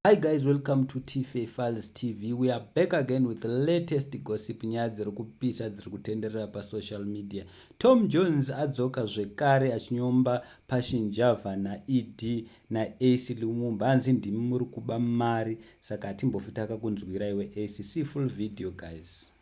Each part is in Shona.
Hi guys, welcome to Tife Files TV. We are back again with the latest gossip nyaya dziri kupisa dziri kutenderera pa social media. Tom Jones adzoka zvekare achinyomba Passion Java na ED na Acie Lumumba. Hanzi ndimi muri kuba mari, saka hatimbofi takakunzwira iwe Acie. See full video guys.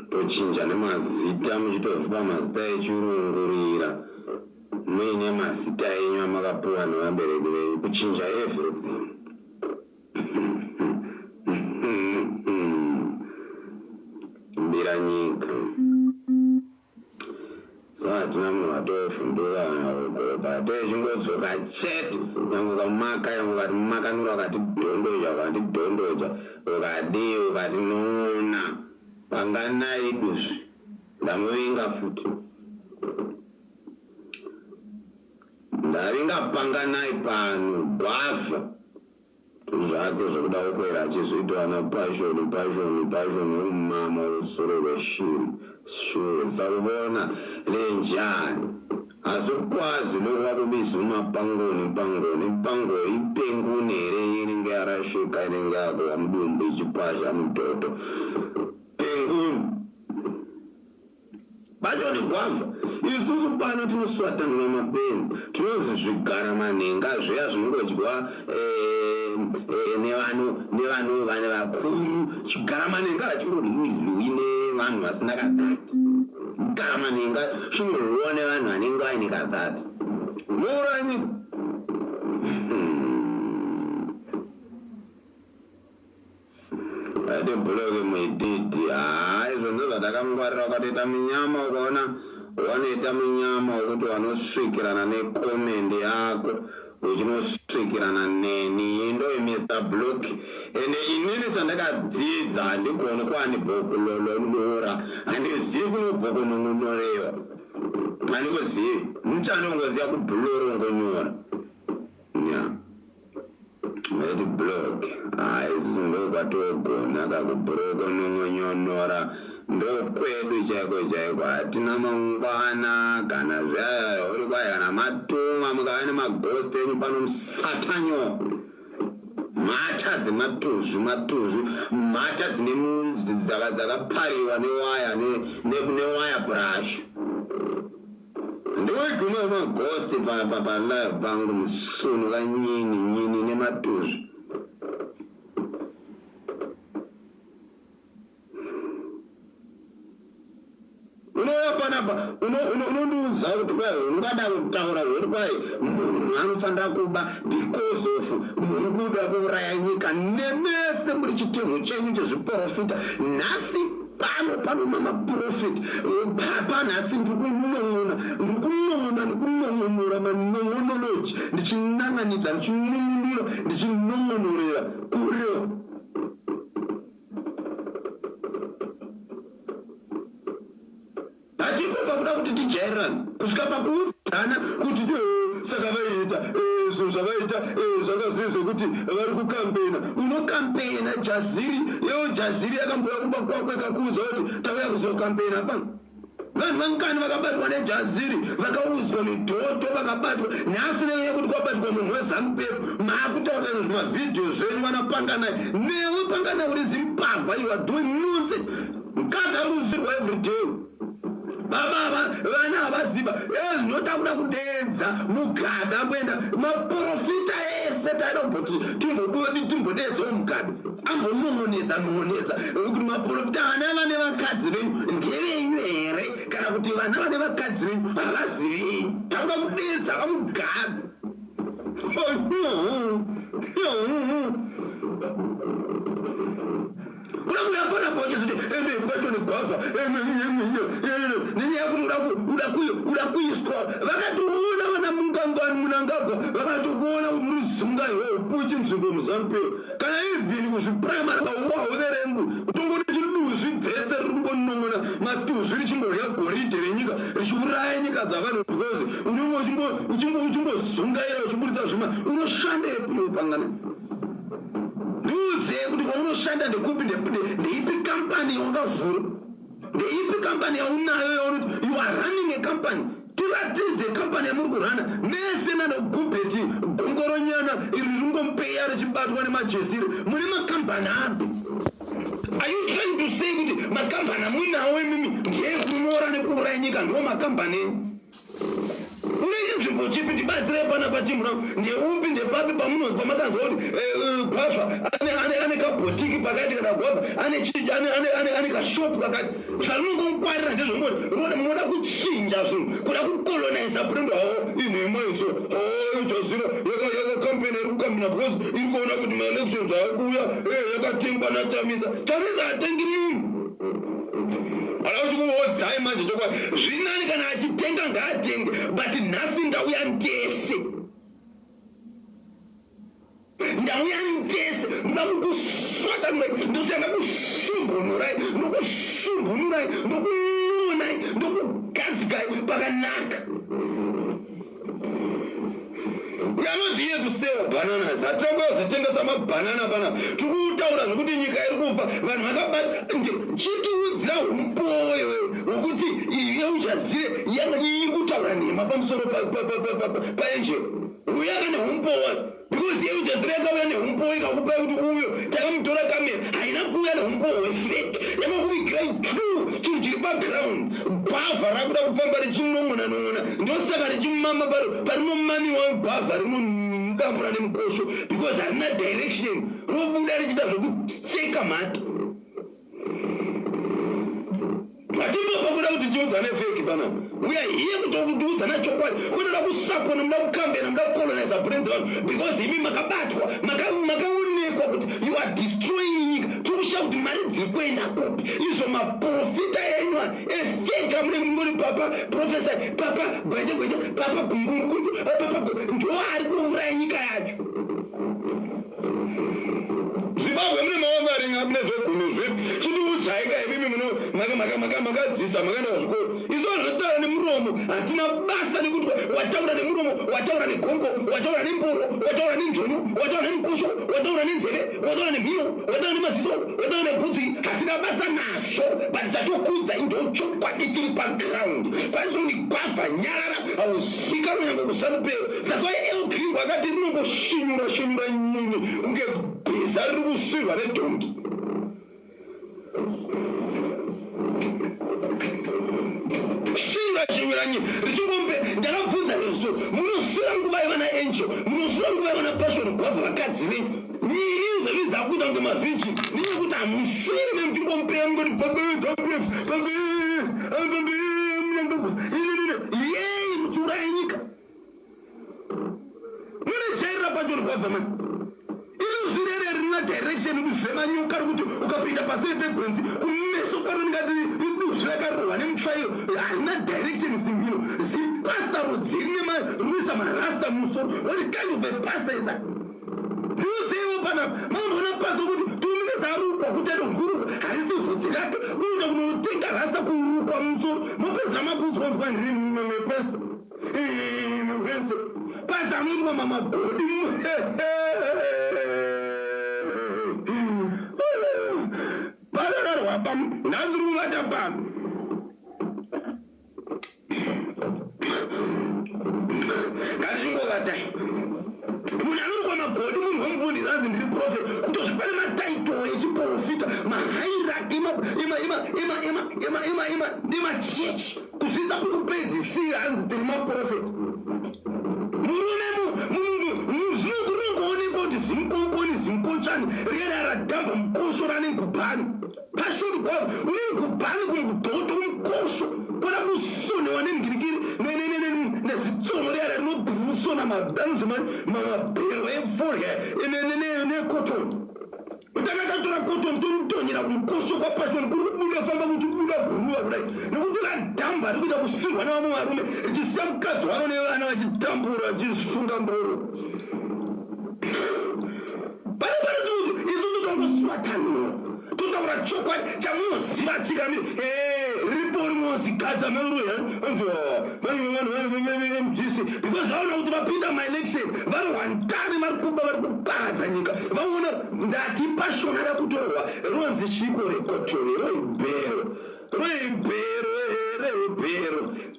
Tochinja nemazita muchitoziva mazita echirungurira muine mazita enyu amakapuwa nevabereki venyu, kuchinja everything. Mbira nyika so hatina munhu watofundura kana tochingodzoka chete nyange ukamaka yange ukati makanura ukati dhondoja ukadi ukati noona panganai duzvi ndamuvinga futi ndavinga panganai pano gwavha zvake zvokuda kukwera achizviitwa na passion umama usoro rweshiri shure sakuvona lenjani asi ukwazi lokuva kubizi mumapangoni pango ipenguni here inenge yarasvika inenge yakuva mudumbu ichipasha mudoto penguni bachoni gwavha. Isusu pano tinoswatanwa mapenzi, tinozi zvigara manhenga zviya zvinongodyiwa nevanhu vane vakuru. Chigara manhenga hachirodyiwi nevanhu vasina kadhati. Chigara manhenga chinoryiwa nevanhu vanenge vaine kadhati. Unourani ati bhuloke muititi izvo ndo zvatakamungwarira ukatoita munyama ukaona wanoita munyama wekuti wanosvikirana nekomende yako uchinosvikirana neni indoi Mr. Block. Ende inini chandakadzidza handigoni kwandibhokulolora, handizivi kunobhokunongonorewa, handikuzivi muchandongoziva kubhuloro ngonyora meti Block. Isusu ndokwatogona kakubhuroko nongonyonora ndokwedu chaiko hatina mangwana kana zvaya uri kwai kana matumwa mukava nemagosti enyu pano musatanyo mhata dzematuzvi mhata dzine dzakapariwa newaya brush ndoiguma magosti palive pangu musunu kanyini nematuzvi. Panapa unondiudza kuti kwai ungada kutaura zvoti kwai munhu anofanira kuba because of muri kuda kuuraya nyika nemese muri chitengo chenyu chezviprofita. Nhasi pano mamaprofita panhasi ndikunongonora manongonology ndichinanganidza ndichinongonora ndichinongonorera kurewa. Pakuda kuti tijairane kusvika pakuudzana kuti saka vaita zvavaita zvakazvizo kuti vari kukampena. Unokampena jaziri yewo jaziri yakambouya kuba kwako ikakuudza kuti tauya kuzokampena pano. Vanhu vangani vakabatwa nejaziri vakaudzwa midhoto vakabatwa. Nhasi neye kuti kwabatwa munhu weZanuPF maakutaura nezvimavhidhiyo zvenyu vanapangana newe pangana uri zimbabwe. You are doing nonsense. Mukadzi ari kuzirwa every day. Baba vana havaziva zvinotakuda kudenza mugada kuenda maprofita ese taida kuti timbodedzawo mugada ambonongonedza kuti maprofita vana vane vakadzi venyu ndevenyu here kana kuti vana vane vakadzi venyu havazivi tauda kudedza vamugara unamuyapana pocheziti ukatone gwavha nenyaya yekuti uda kuiswa vakatoona vana mnangagwa vakatokuona kuti uri zunga iwopuchi nzvimbo muzanupero kana ivhini kuzvipuraimari kauwahoverengu utongone chiduzvi dzetse riri kungonon'ona matuzvi richingorya goridhe renyika richiuraya nyika dzavanhu because unenge uchimbozungaira uchiburitsa zvima unoshanda epiwo pangana ndiudze kuti kwaunoshanda ndekupi ndeipi kampani yaungavhura ndeipi kampani yaunayo yaunoti you are running a company tiratidze kampani yamuri kurana mese nanogubheti gongoronyana iri ringompeya richibatwa nemajesiri mune makampani api. Are you trying to say kuti makampani amuinawo imimi ngeekunyora nekuuraya nyika ndiwo makampani unoite nzvimbo chipi tibatsire pana pachimuna ndeupi ndepapi pamunonzi pamakanzwa kuti gwavha ane kabhotiki pakati kana gwavha ane kashopu kakati zvarinongomukwarira ndezvongoti munoda kuchinja zvinhu kuda kukolonisa brand havo inhema iso jazira yakakampeni iri kukambina because iri kuona kuti maelections akuuya yakatengwa natamisa hatengi munhu alauchikuodzai manje chokwa zvinani kana achitenga ngaatenge but nhasi ndauya ndese ndoda kukusvata ndosiyanga kushumbunurai ndokushumbunurai ndokununai ndokugadzigai pakanaka yanodiye kuseva bananas hatingozitengesa mabhanana panapa tikutaura zvekuti nyika iri kufa vanhu vakabata chitiudzira umboyo hwekuti yeuchadzire iri kutaura nhema pamusoro paenjero uyaka neumbowa because yeuchadzire yakauya neumbowa ikakupa kuti uyo takamutora kamera haina kuuya neumbowa hwefake yamakuvigirai true chinhu chiri paground gwavha rakuda kufamba richinon'ona ndosaka richimama parinomamiwa gwavha rinodambura nemukosho because harina direction robuda richida zvekutseka mhati hatimbopa kuda kuti tiudzane feki panapa uya hiye kutiudzana chokwadi kunoda kusapona muda kukambena muda kukolonisa brains vanhu because imi makabatwa makaonekwa kuti you are destroying nyika tikusha kuti mari dziri kuenda kopi izvo maprofita enyu efeka munengori papa profesa papa gwenje papa gungungundu ndo ari kuuraya nyika yacho zimbabwe mune mawangaringa mune zvegumi zvipi chitiudzaika imimi makadzidza makaenda kuzvikoro izvo zvotaura nemuromo hatina basa nekuti wataura nemuromo wataura negombo wataura nemboro wataura nenzonu wataura nemukosho wataura nenzeve wataura nemhino wataura nemaziso wataura nebvudzi hatina basa nazvo but tatokudza indochokwadi chiri paground paizoni gwavha nyarara hauzikanwa nyange kusanupero zaswai elgringo akati rinongoshinyura nyini unge bhiza riri kusvirwa nedhongi shinyura nyini richingombe ndakabvunza rezo munosvira nguva yevana angel munosvira nguva yevana passion gwavha vakadzi venyu nyii zvevi dzakuita kunge mavhiji neyekuti hamusviri memtingompeya ngoti yei muchiuraya nyika munechairira pachori gwavha mani iluzvirere rina direction kuzvemanyuka rikuti ukapinda paseri pegwenzi kumeso kwaro ndingati iduzvirakarohwa nemutsvairo harina direction zimbino zipasta rodziri ruisa marasta musoro what kind of a pasta is that ndiuzewo panapa mamboona pasta kuti tuminedza arukwa kuti adoguruka harisi vhudzi rake unoita kunotenga rasta kurukwa musoro mopedzera mabudzwa mepesa pasta anoitwa mamagodi parararwa pam nhaziruvata pam ngazvingovatai munhu anorukwa magodi munhu wemufundisi anzi ndiri profet kutozvipane mataito echiprofita mahairaki nemachechi kuzvisa pekupedzisira anzi tiri maprofet murume zvinongoonekwa kuti zinkonkoni zinkoncha passion riera radhamba mukosho ranengubhani passion kwavo unengubhani kumudhoto kumukosho kona kusonewa nemgirikiri nezitsono riera rinobvusona mabhero eforya nekotoni utakakatora kotoni torutonyera kumukosho kwapashoni kurubuda famba kuchibuda guruva kudai nekuti radhamba rikuita kusungwa nevamwe varume richisiya mukadzi waro nevana vachitambura vachisunga mboro panoparatuti isusu tongoswatanura totaura chokwadi chamunoziva chikamiri ripo rinozikadza meruruya mgc because vaona kuti vapinda maelection vari wandari vari kuba vari kuparadza nyika vaona ndati pashona rakutorwa ronzi chiko rekotoni roibhero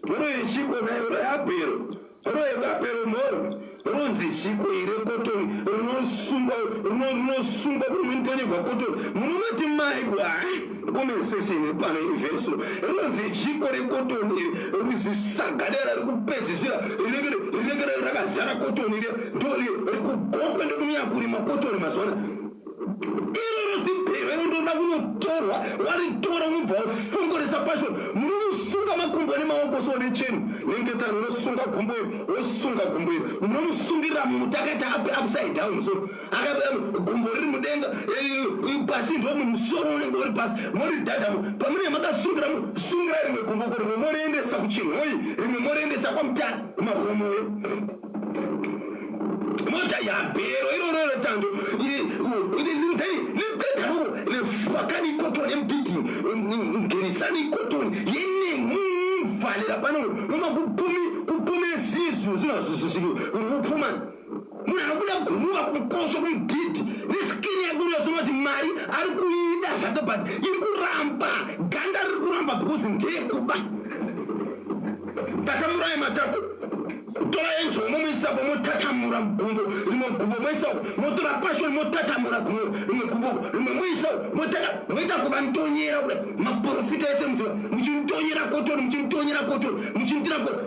royechiko nayo royabhero royekabhero mhoro ronzi chiko irekotoni rinosungwa kurimundonyegwa kotoni munomati maigwa komesesheni pano ivhesiro ronzi chiko rekotoni iri rizisagada rikupedzisira rinenge rakazara kotoni iri ndori rikugokwa ndekunyanya kurima kotoni mazuwana iroro zibhero ndoda kunotorwa waritora unobva wafongoresa pashoni munomusunga makumbo nemaoko so nechenu nengetano unosunga gumbo wosunga gumbo iri munomusungirira mutakaita upside down so gumbo riri mudenga pasi ndo mumusoro unenge uri pasi mori dhadhamo pamune makasungira rimwe gumbo ko rimwe moriendesa kuchinhoyi rimwe moriendesa kwamutana mahomoyo mota yabhero irororo tando lefakani kotoni emdidini ngenisani kotoni yenengumvalera pano noma kupume zizu zinazvisisiki kupuma munhu anobuda guruva kukosho kumdhidhi neskini yabuda zinoti mari ari kuida zvake but iri kuramba ganda riri kuramba because ndeyekuba tatamurai matako tora enjomo muisapo motatamura gumbo rimwe gumbo muisapo motora pashoni motatamura gumbo rimwe gumbo rimwe muisapo moita kuva ntonyera kuda maprofita ese muziva muchintonyera kotoni muchintira kotoni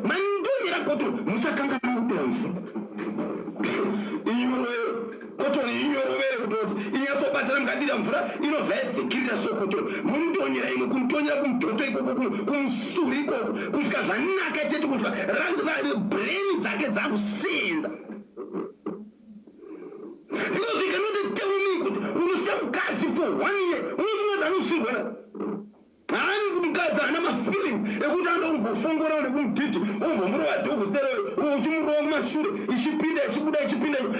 mandonyera kotoni musakangana kudomfu kotoni inyorovere kutoti inyasobatana mukadira mvura inobva yadzikirira sokotoni munotonyera imwe kunotonyera kumudhoto ikoko kumusuri ikoko kusvika zvanaka chete kusvika breni dzake dzakusenza because you cannot tell me kuti unosiya mukadzi for 1 year unofunga anosirwa haani mukadzi ana mafeelings ekuti andombofongora nekumudhidhi ombomurova dhokotera uchimurova kumashure ichipinda ichibuda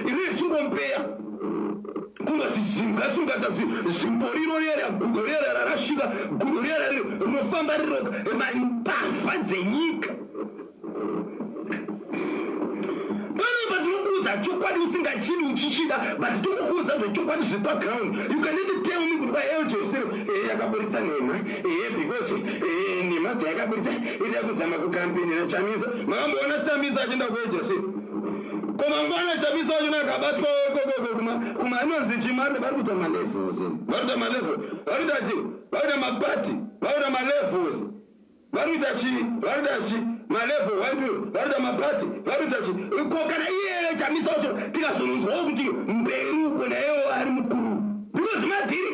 iro ichingompeya kungasungasungaza zimbo riro rera gudo rera rarasvika gudo rera rinofamba riroga mbavha dzenyika patinokuudza chokwadi usingachidi uchichida but tokukuudza zvechokwadi zviri paground you cannot tell me kuti kwaeojesero yakaburitsa nhema because nhema dzayakaburitsa ida kuzama kukampenera chamisa makamboona chamisa achienda kuejesero komangwana chamisa wachona akabatwa kuma inonzi chimari vari kuita malevels varikuita mapati varikuita malevels varikuita chii malevel varikuita mapati varikuita chii ko kana iye chamisa wacho tikazononzwawo kuti mberi uko nayewo ari mukuru because madhiri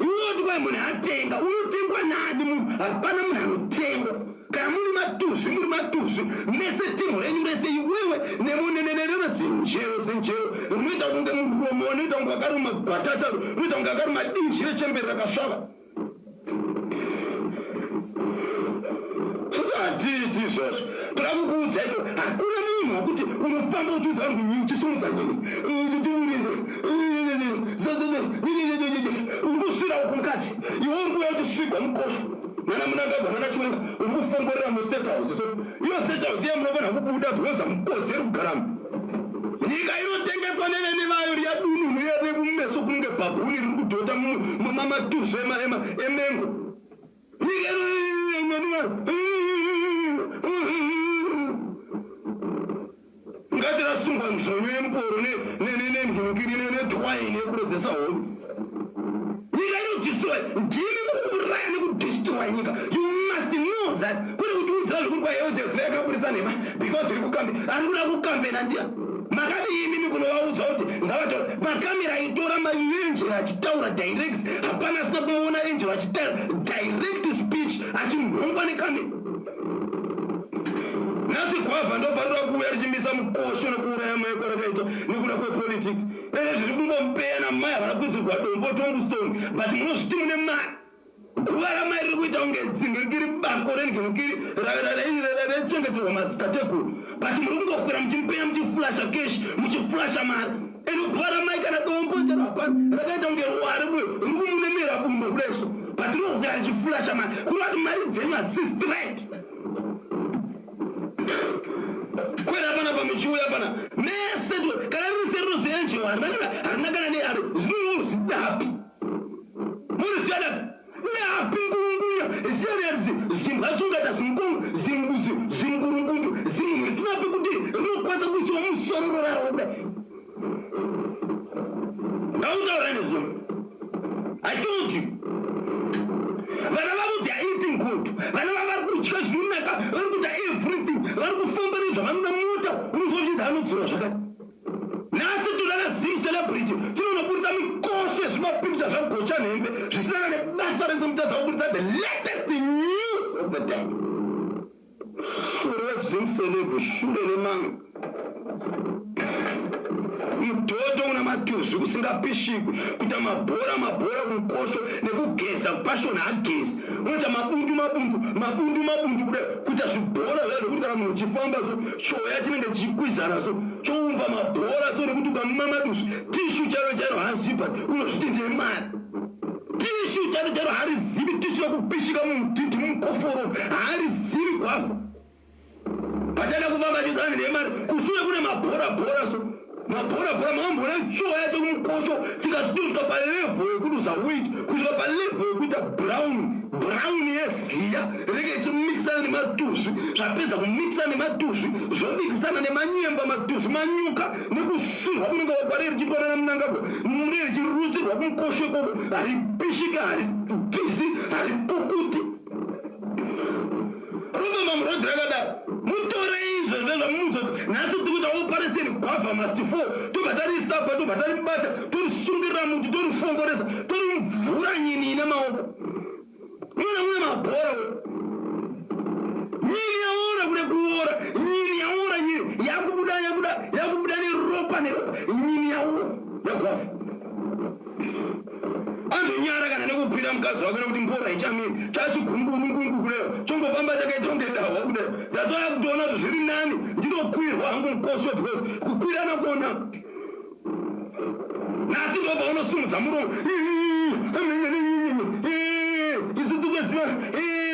iwoti kwai munhu atenga unotengwa nani munhu hapana munhu anotengwa kana muri matuzvi mese timu renyu rese iwewe nemunenenero zinjero runoita kunge muromo unoita kunge akaruma bhatata unoita kunge akaruma dinji rechemberi rakasvava hatiti izvozvo toda kukuudza iko hakuna munhu wekuti unofamba uchiudza vanhu kunyi uchisimudza nyini uri kusvirawo kumukadzi iwe uri kuuya uchisvigwa mukosho mana mnangagwa mana chiwenga uri kufongorera mustate house so iyo state house iya munofana kubuda because hamukodzeri kugaramo nyika inotengeswa nevene vayo riyadununu rekumeso kunge bhabhuni riri kudhota mamatuzo emengo nyika ngati rasungwa nzonyo yemboro nemhimukiri netwaini yekurodzesa hovi nyika inodhistroy ndimi mukuuraya nekudhistroy nyika you must know that kuri kuti udzira zvekuri kwaeojesira yakaburisa nhema because iri kukambe ari kuda kukambena ndiya makadii mimi kunovaudza kuti ngavatora makamera aitora maenjeri achitaura direct. Hapana asina kumuona enjeri achitaura direct speech achinhongwa nekamera. Nasi kwavha ndoparira kuuya richimisa mukosho nekuuraya mai kwarakaita nekuda kwepolitics. Zviri kungompeya namai havana kuizirwa dombo tombustone, but munozviti mune mari. Guva ramai riri kuita kunge dzingirikiri bako reningirikiri rechengeterwa mazitateguru, but muri kungokwira muchimpeya muchiflasha cash muchiflasha mari. Ende guva ramai kana dombo charapana rakaita kunge ruware riri kumunemera bundo kudaiso, but rinokwira richiflasha mari. Kureva kuti mari dzenyu hadzisi straight. Kwera pana pamuchiuya pana mese kana riri seriro zenjewa harina kana neari zvinozvidapi munoziva dapi neapi ngungunya ziyariari zimbasungata zimbuzi zingurungundu zisinapi kuti rinokwanisa kuisiwa musoro raraoda. Ndautaura nezvo. I told you. Vana vavo they are eating good. Vana vavo vari kudya zvinonaka, vari kuita everything, vari kufamba nezvavanona mota, unozozvidza anodzora zvakati. Nhasi todana zim celebrity, tinonoburitsa mikoshe zvimapicture zvagocha nhembe zvisina nebasa rese mutadza kuburitsa the latest news of the day. Shure zim celeb shure nemanga. Mudhodho una matuzu kusingapishikwi kuita mabhora kumukosho nekugeza kupashona hagezi. Unoita mabundu kuda kuita zvibhora zvazvo kuti kana munhu uchifamba so choya chinenge chichikwizana so choumba mabhora so nekuti ukamuma maduzu tishu charo hazipa unozviti ndine mari. Tishu charo harizivi tishu rokupishika mumudhindi mumukoforo harizivi kwafa. Pachada kufamba chizani nemari kushure kune mabhora so mabhora makambona choya chokumukosho tikasvika palevo yekuti uzawiti kusvika palevo yekuita brown yeziya rege ichimikisana nematuzvi zvapedza kumikisana nematuzvi zvomikisana nemanyemba matuzvi manyuka nekusvirwa kunenge wakwari richipanana mnangagwa mune richirutsirwa kumukosho ikoko haripishika haribhizi haripukuti. Rumba murodhi rakadaro mutore izvo zvezvamuudza kuti nhasi tikuita operation gwavha must fall, tobva tarisapa tobva taribata torisungirira muti torifongoresa torimvura nyini ine maoko. Mune mabhora nyini yaora kude kuora nyini yaora nyini yakubuda neropa nyini yaora yagwavha. Andonyara kana nekukwira mukadzi wake nekuti mbora ichamiri chachigungurungungu kudeyo chongofamba chakaita kunge dahwa kudeyo. Ndasoya kutoona kuti zviri nani ndinokwirwa hangu mukosho because kukwira nakona. Nhasi ndobva unosumudza muromo isi tikuziva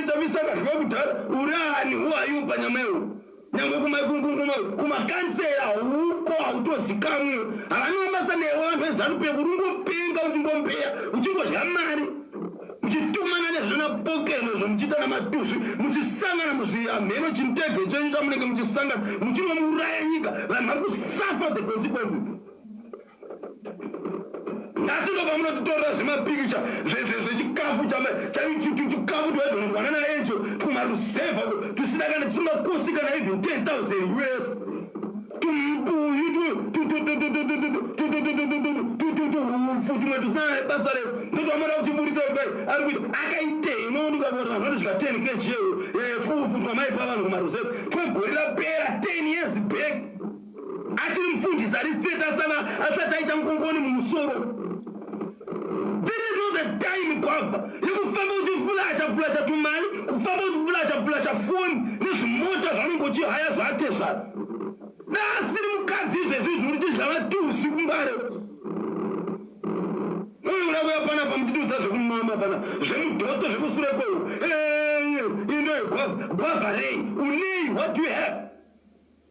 tamisakaryiwa kudhara uri ani uayu panyama yewo nyangwe kumakansera huko hautozikamwe havanobasa newe vanhu veZanup uringopenga uchingompeya uchingodya mari muchitumana nezvinapokero zvomuchiita namatuzi muchisangana muzviamheno chintege chenyu chamunenge muchisangana muchinomuraya nyika vanhu vari kusafa the consequences. Nhasi ndo pamunotitorera zvimapikicha zvechikafu chikafu twaidonogwana naecho kumarusevha tusina kana timakosi kana even 10,000 US tumbuyu tumwe tusina basa refu ndotamara kuchiburitsa kai ari kuita akaitei unooneka kuti vanhu vanosvika 10 kg twufu twamaipa vanhu kumarusevha twegore rapera 10 years back achiri mufundisi ari status asati aita ngongoni mumusoro. This is not the time gwavha yekufamba uchifulasha tumari kufamba uchifulasha foni nezvimota zvanenge uchihaya zvate zvaro. Nasiri mukadzi izvezvi zviri chidya matuzi kumbare unoda kuya panapa muchitiudza zvekumama pana zvemudhoto zvekusure kweu indo yegwavha rei unei what do you have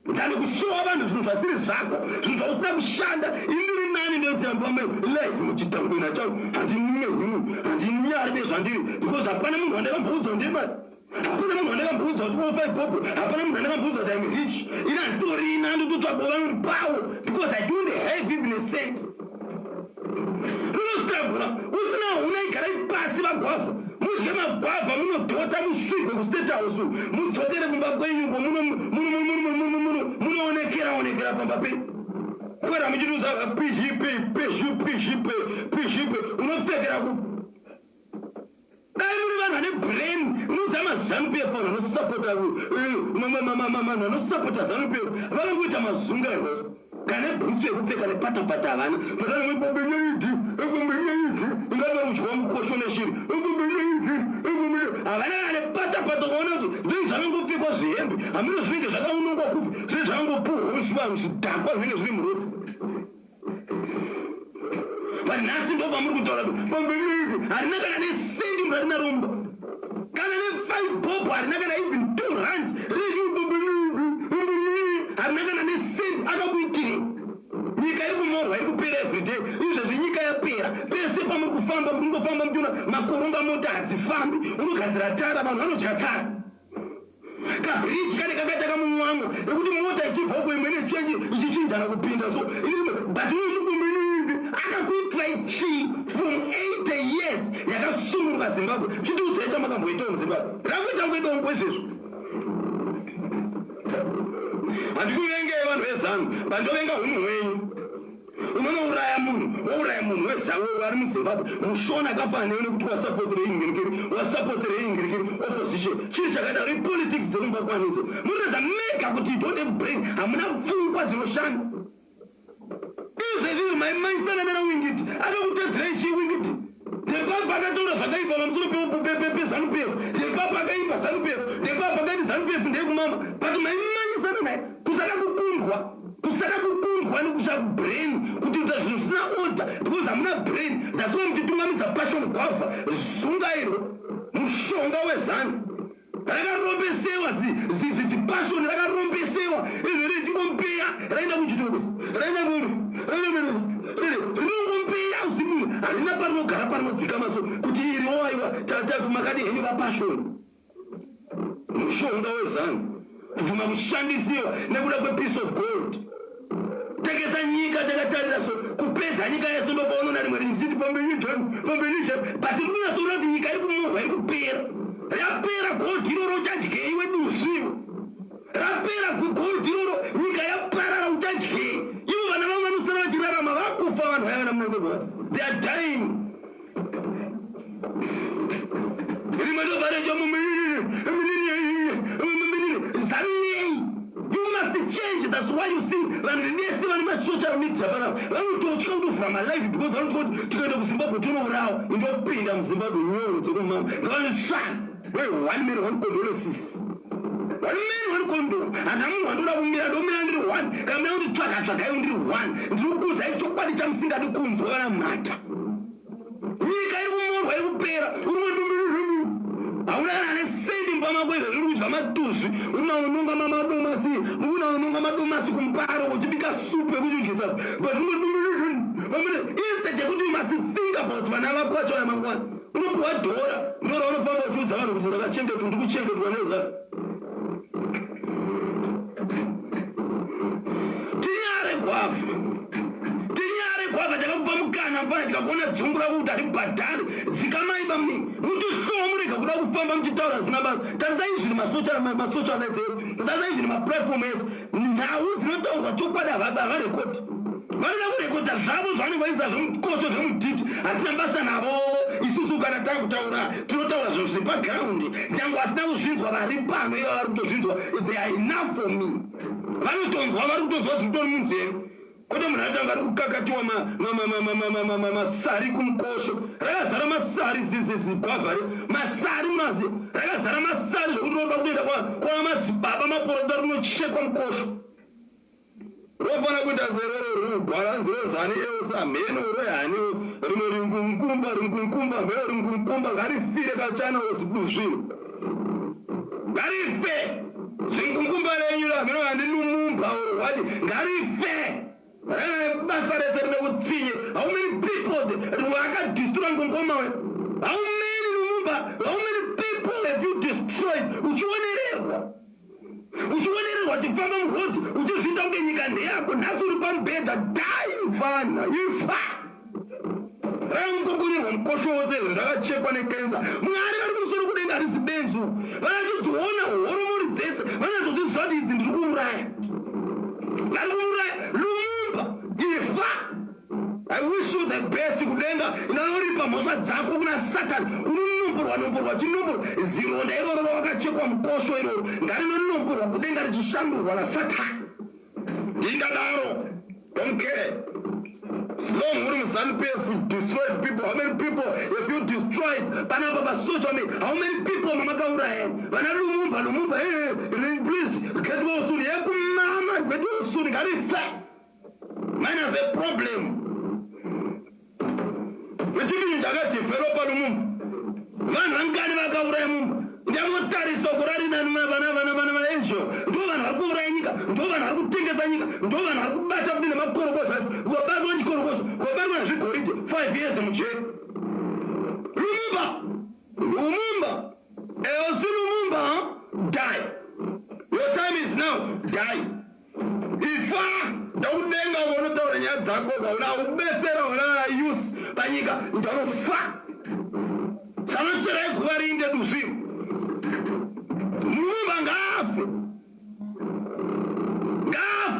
ndani kushowa vanhu zvinhu zvasiri zvako zvinhu zvausina kushanda indiri nani ndetambame life muchitangwina changu handinyari nezvandiri because hapana munhu wandakamboudzwa ndemari hapana munhu wandakamboudzwa kuti ofai popo hapana munhu wandakamboudzwa kuti I'm rich ina nditorina ndototsvagova muri pawo because I don't have even a cent. Unostragula usina huna igarai pasi vagwavha mudye magwavha munodhota musvigwe kustate house mudzokere kumba kwenyuko munoonekera pamba penyu. kwera muchiduza pishipe unopfekera ku dai muri vanhu vane brain unozama ZANUPF vanhu vanosapota vanosapota ZANUPF vakangoita mazunga izvozvo kana bhutsu yekupfeka nepatapata havana patana mweibombenyaidhi ingati vari kudyiwa mukosho neshiri havana kana nepatapata ukaona kuti zvei zvakangopfekwa zvihembe hamuna zvinenge zvakaunongwa kupi zvei zvakangopuhuswa vanhu zvidhakwa zvinenge zviri muroto but nhasi ndo pamuri kutaura kuti bombenyaidhi harina kana nesendi mnhu harina romba kana ne5 bob harina kana even 2 rand harina kana nesendi akakuitiri nyika iri kumorwa iri kupera everyday izvezvi nyika yapera pese pamuri kufamba muri kungofamba muchiona makoronga mota hadzifambi unogadzira tara vanhu vanodya tara kabiriji kane kakataka mumwango ekuti mota ichibva kuimwe nechenji ichichinjana kupinda so but unomukombenini akakuitira ichi from 80 years yakasunguruka Zimbabwe chitiudzai chamakamboitawo muZimbabwe rakuita ngoitawo izvezvo handikuvengei vanhu vezanu bandovenga hunhu hwenyu unonouraya munhu wouraya munhu wezawe ari muZimbabwe mushona akafanana newe nekuti wasapotera ingirikiri opposition chiri chakaita ri politics dzemumbakwanidzo munoredza mega kuti don't have brain hamuna pfungwa dzinoshanda izvezvi maimaisana nana wingiti akakutedzera ichi wingiti ndepapa akataura zvakaipa pamusoro peZANUPF ndepapa akaimba ZANUPF ndepapa akati ZANUPF ndeyekumama but maimaisana naye kusada kukundwa nekusha brain kuti uta zvinhu zvisina order because hamuna brain ndasiwa muchitungamidza passion gwavha zungairo mushonga wezanu rakarombesewa zipashoni rakarombesewa izvo richingompeya raenda kuchitokosi rinongompeya usimu harina parinogara parinodzika maso kuti iriwaiwa tatatu makadi henyu vapashoni mushonga wezanu kubvuma kushandisiwa nekuda kwepiece of gold tekesa nyika takatarira so kupedza nyika yese ndopaona rimwe rinziti pambenijani but rinonatsoona kuti nyika iri kumorwa iri kupera yapera gold iroro uchadyei wedusvivo rapera gold iroro nyika yaparara uchadyei ivo vana vamwe vanosara vachirarama vakufa vanhu vaya vana mnangagwa they are dying rimwe ndovarecho zanei you must change. That's why you see vanhu vese vane masocial media panapa vanototya kutovhura malive because vanoti tikaenda kuZimbabwe tonourawa indopinda muZimbabwe nyoro dzekumama ngavanosvana wei 1 million condolences 1 million condom hana munhu wandoda kumira ndomira ndiri 1 kamira kuti tsvaka ndiri 1 ndiri kukuuzai chokwadi chamusingadi kunzwa kana mhata nyika iri kumorwa iri kupera hauna kana nesendi mbamako izvo iri kudya matuzvi unaunonga madomasi kumparo uchibika supu yekuchidyisa but instead yekuti you must think about vana vako vacho ramangwana unopiwa dhora ndora unofamba uchiudza vanhu kuti ndakachengetwa ndikuchengetwa nezvaro tinyare gwavha takakupa mukana mfana tikakuona dzungu rako kuti haribhadhari dzikamaiba mningi muchihlowa murega kuda kufamba muchitaura zina basa tarisai zviri masocialites tarisai zviri maplatform ese nhau dzinotaurwa chokwadi havarekodi vanoda kurekodha zvavo zvavanenge vaisa zvemukosho zvemudhiti hatina basa navo isusu kana takutaura tinotaura zvinhu zviri pagiraundi nyange vasina kuzvinzwa vari pano iva vari kutozvinzwa they are enough for me vanotonzwa vari kutonzwa zvitori munzeve kwete munhu atanga ari kukakatiwa masari kumukosho rakazara masari zigwavhare masari munazi rakazara masari zvokuti roda kutoenda kwava mazibaba maporoda rinochekwa mukosho rinofana kuita zerero rinogwara nzirozani eusa mheno rehani rimwe ringunkumba mheno ringunkumba ngarifire kachana woziduzvino ngarife zingunkumba renyu ramheno handi Lumumba orwadi ngarife basa rese rine utsinye how many people vakadistroy ngongoma we how many Lumumba how many people have you destroyed uchionererwa tifamba murodi uchizvita kunge nyika ndeyako nhasi uri pamubhedha dai mfana ifa rangokurirwa mukosho wose zvakachekwa nekensa mwari vari kumusoro kudenga harisi benzu vanachidziona horomoni dzese vanazozviziva kuti idzi ndiri kuuraya vari kuuraya Lumumba wish you the best kudenga inoripa mhosva dzako kuna Satan unonomborwa chinomboro zironda iroro wakachekwa mukosho iroro ngarinonomborwa kudenga richishandurwa naSatan ndingadaro don't care. Long room Zanupf destroyed people. How many people have you destroyed? Panaba social media. How many people Mamagaura and Lumumba, hey, please get well soon. Mama, get well soon. Got it flat. Man has a problem. Which means I got to Feropa Lumumba. Man, I'm going to Magaura Mumba. Jamotari Sokorari and Mavana Angel. Dovan Hakuranka, Dovan Hakutinga, Dovan Hakubata in the Makorogos, who are bad ones, Korogos, who are bad ones, 5 years in jail. Lumumba, Acie Lumumba, die. Your time is now, die. If don't then I want to tell you, Zako, now better use Panika, don't fuck. Sanatara Kuari in the Dusim.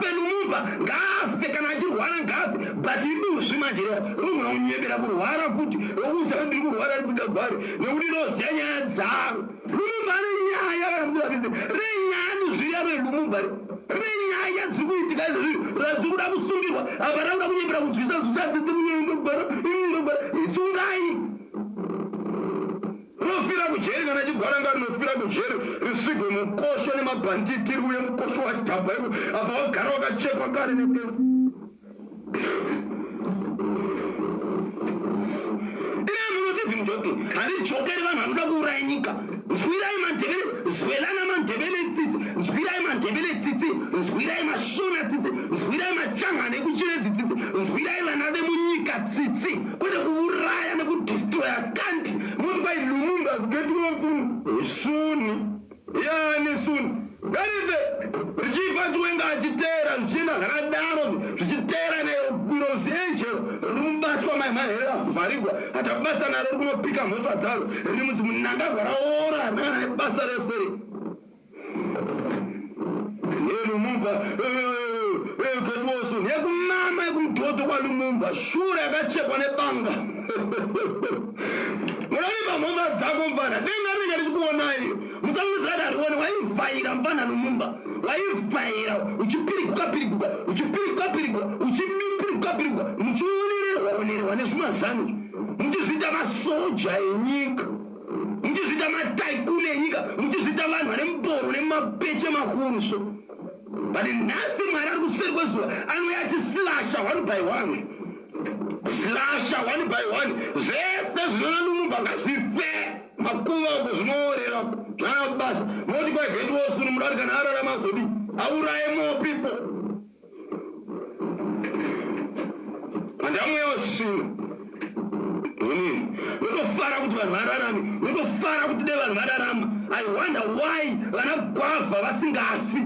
Lumumba ngafe kana achirwara ngafe but iduzvi manjira runonyebera kurwara futi rokuza ndiri kurwara risingagwari nekuti roziya nyaya dzaro. Lumumba renyaya karamuzavise renyani zviya relumumba renyaya dziri kuitika izvezvi raziri kuda kusungirwa apa rauda kunyebera kunzwisa itsungai rofira kujeri kana chigwara ngari nofira kujeri risigwe mukosho nemabhanditi riuye mukosho wadhabha apa wagara wakachekwa kare nekenzi ine munoti vimjoki handijokeri vanhu vanoda kuuraya nyika. Nzwirai mandebele, zwelana mandebele tsitsi, nzwirai mandebele tsitsi, nzwirai mashona tsitsi, nzwirai machangane ekuchirezi tsitsi, nzwirai vana vemunyika tsitsi, kwete kuuraya nekudestroya kandi. Munhu kwai Lumumba is getting off soon. Yani soon. Garive richifa chiwenga achitera zvichina zvakadaro zvichitera neRos Angeles rubatwa mahere avharigwa hata basa naro kunopika mhosva dzaro rimuti mnangagwa raora harina nebasa reseri Lumumba ketwoso yekumama yekumdoto kwaLumumba shure yakachekwa nebanga munoripa mhomba dzako mbana denga ringa richikuonai musamuzirati harione waivhaira mbana Lumumba waivhaira uchipirikuka muchionererwa nezvimazano muchizviita masoja enyika muchizviita mataikuni enyika muchizviita vanhu vane mboro nemapeche makuru so but nhasi mwari ari kuseri kwezuva anouya achislasha 1 by 1 slasha 1 by 1 zvese zvinona Lumumba ngazvife makuva uko zvinoorera zvana basa moti kwagetwosunu mudari kana ararama zodi auraye more people handamuyosina notofara kuti vanhu vararame notofara kuti dai vanhu vararama. I wonder why vana gwavha vasingafi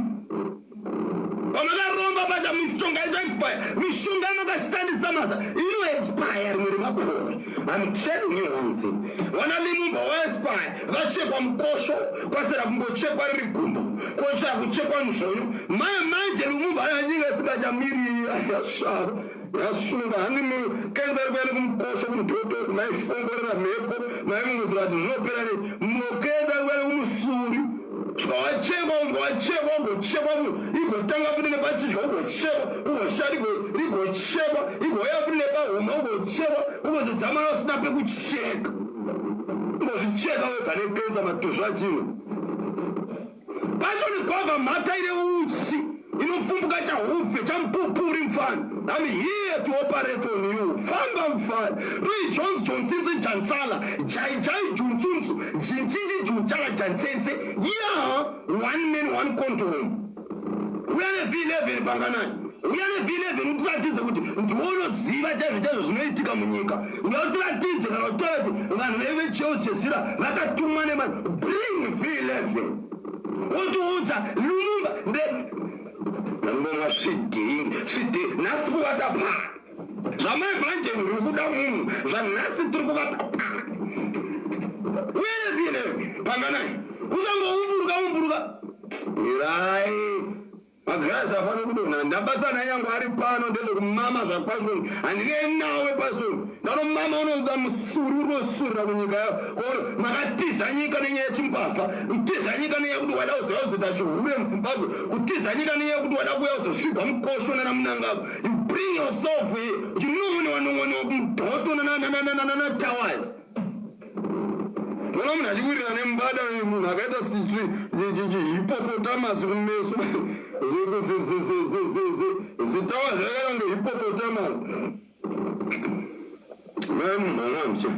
vamakaromba pacha mishonga inoexpire mishonga inokashandisa masa inoexpire rimwe remakore. I'm telling you one thing. Wana Lumumba waexpire vachekwa mukosho kwasera kungochekwa riri gumbo kochera kuchekwa nzvonyo manje Lumumba anyika isingachamiri yasunga hani mukenza rikuende kumukosho kumudhoto maifongorera mhepo maimunguzira kuti zvinopera nei mukenza rikuende kumusuri wachekwa ugochekwa igotanga futi nepachidya ugochekwa ugoshari rigochekwa igoya futi nepahuma ugochekwa ugozodzamana usina pekucheka ugozvicheka wega nekenza matozvo achino pacho negwavha mhata ine utsi inopfumbuka chahufe chamupupuri mfana. I'm here to operate on you. Famba mfana Louis Johnson Jansala Jai Junsunsu Jinjiji Junjala Jansense yeah 1 man 1 control. We are V11 Banganani. We are V11 utiratidze kuti ndiwonoziva chaizvo zvinoitika munyika. Utiratidze kana utoradze vanhu vevechelsea vakatumwa nevanhu bring V11 wotiudza Lumumba ngoma svidingi nhasi tiri kuvata paa zvamai manje muri kuda munhu zvanhasi tiri kuvata paa uyenevinevi panganai usangoumburuka mirai magirazi afana kudonha ndabasana yangu ari pano ndezokumama zvakwazvo handine nawe pasoni ndanomama unoza musururu osurira kunyika yavo makatiza nyika nenyaya yechimbavha kutiza nyika nenyaya yekuti wada kuzoya kuzoita chihure muzimbabwe kutiza nyika nenyaya yekuti wada kuya kuzosviga mukosho nana mnangagwa. You bring yourself here uchinongonwa mudhoto nana towers. Mwana munhu achiwirira nembada munhu akaita hippopotamus kumeso zitawa zvakaita kunge hippopotamus. Mai munhu wamwamcha